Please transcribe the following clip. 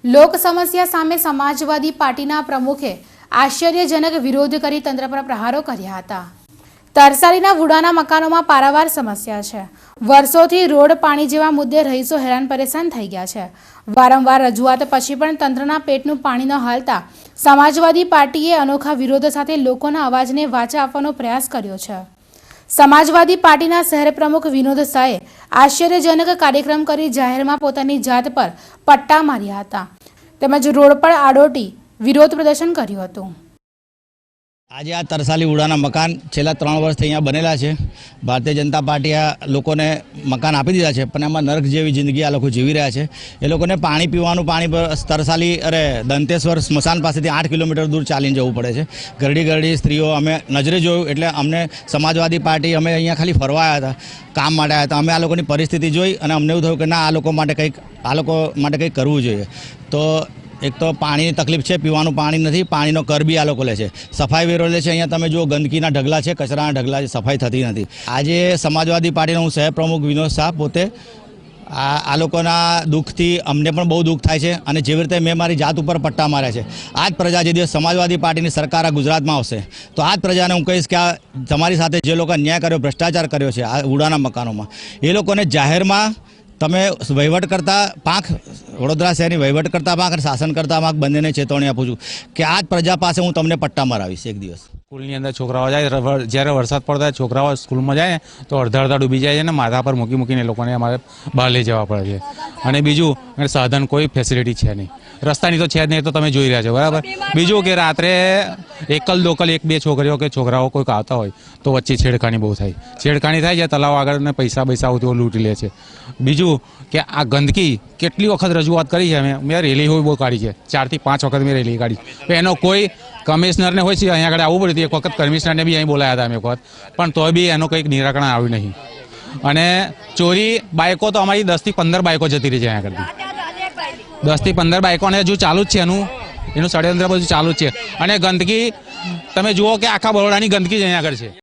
લોક સમસ્યા સામે સમાજવાદી પાર્ટીના પ્રમુખે આશ્ચર્યજનક વિરોધ કરી તંત્ર પર પ્રહારો કર્યા હતા। તરસાલીના વુડાના મકાનોમાં પારાવાર સમસ્યા છે। વર્ષોથી રોડ પાણી જેવા મુદ્દે રહીશો હેરાન પરેશાન થઈ ગયા છે। વારંવાર રજૂઆત પછી પણ તંત્રના પેટનું પાણી ન હાલતા સમાજવાદી પાર્ટીએ અનોખા વિરોધ સાથે લોકોના અવાજને વાચા આપવાનો પ્રયાસ કર્યો છે। સમાજવાદી પાર્ટીના શહેર પ્રમુખ વિનોદ શાહે આશ્ચર્યજનક કાર્યક્રમ કરી જાહેરમાં પોતાની જાત પર પટ્ટા માર્યા હતા તેમજ રોડ પર આડોટી વિરોધ પ્રદર્શન કર્યું હતું। આજે આ તરસાલી વુડાના મકાન છેલ્લા 3 વર્ષથી અહીંયા બનેલા છે। ભારતીય જનતા પાર્ટી આ લોકોને મકાન આપી દીધા છે, પણ એમાં નર્ક જેવી જિંદગી આ લોકો જીવી રહ્યા છે। એ લોકોને પાણી પીવાનું પાણી પર તરસાલી દંતેશ્વર સ્મશાન પાસેથી 8 કિલોમીટર દૂર ચાલીને જવું પડે છે। ગરડી ગરડી સ્ત્રીઓ અમે નજરે જોયું એટલે અમને સમાજવાદી પાર્ટી અમે અહીંયા ખાલી ફરવા આવ્યા હતા, કામ માટે આવ્યા હતા। અમે આ લોકોની પરિસ્થિતિ જોઈ અને અમને એવું થયું કે ના, આ લોકો માટે કંઈક કરવું જોઈએ। તો એક તો પાણીની તકલીફ છે, પીવાનું પાણી નથી, પાણીનો કર બી આ લોકો લે છે, સફાઈ વેરો લે છે। અહીંયા તમે જુઓ ગંદકીના ઢગલા છે, કચરાના ઢગલા છે, સફાઈ થતી નથી। આજે સમાજવાદી પાર્ટીનો હું શહેર પ્રમુખ વિનોદ શાહ પોતે આ લોકોના દુઃખથી અમને પણ બહુ દુઃખ થાય છે અને જેવી રીતે મેં મારી જાત ઉપર પટ્ટા માર્યા છે, આ જ પ્રજા જે દિવસ સમાજવાદી પાર્ટીની સરકાર આ ગુજરાતમાં આવશે તો આ જ પ્રજાને હું કહીશ કે આ તમારી સાથે જે લોકો અન્યાય કર્યો, ભ્રષ્ટાચાર કર્યો છે આ વુડાના મકાનોમાં, એ લોકોને જાહેરમાં તમે વહીવટ કરતા પાંખ, વડોદરા શહેરની વહીવટ કરતા પાંખ અને શાસન કરતા પાંખ બંનેને ચેતવણી આપું છું કે આ જ પ્રજા પાસે હું તમને પટ્ટા મરાવીશ એક દિવસ। સ્કૂલની અંદર છોકરાઓ જાય, જ્યારે વરસાદ પડતો હોય છોકરાઓ સ્કૂલમાં જાય ને તો અડધા ડૂબી જાય છે ને માથા પર મૂકીને એ લોકોને અમારે બહાર લઈ જવા પડે છે। અને બીજું સાધન કોઈ ફેસિલિટી છે નહીં, રસ્તાની તો છે જ નહીં, તો તમે જોઈ રહ્યા છો બરાબર। બીજું કે રાત્રે એકલ દોકલ 1-2 છોકરીઓ કે છોકરાઓ કોઈક આવતા હોય તો વચ્ચે છેડખાની બહુ થાય, છેડખાની થાય છે, તલાવ આગળ ને પૈસા લૂંટી લે છે। બીજું કે આ ગંદકી કેટલી વખત રજૂઆત કરી છે, મેં રેલી હોય બહુ કાઢી છે, 4 થી 5 વખત મેં રેલી કાઢી, એનો કોઈ કમિશનરને હોય છે અહીંયા આગળ આવવું પડ્યું, એક વખત કમિશનરને બી અહીં બોલાયા હતા અમે એક વખત, પણ તોય બી એનું કંઈક નિરાકરણ આવ્યું નહીં। અને ચોરી બાઇકો તો અમારી 10 થી 15 બાઇકો જતી રહી છે અહીંયા આગળથી, 10 થી 15 બાઇકો અને હજુ ચાલુ જ છે, એનું ષડયંત્ર બધું ચાલુ જ છે। અને ગંદકી તમે જુઓ કે આખા બરોડાની ગંદકી જ અહીંયા આગળ છે।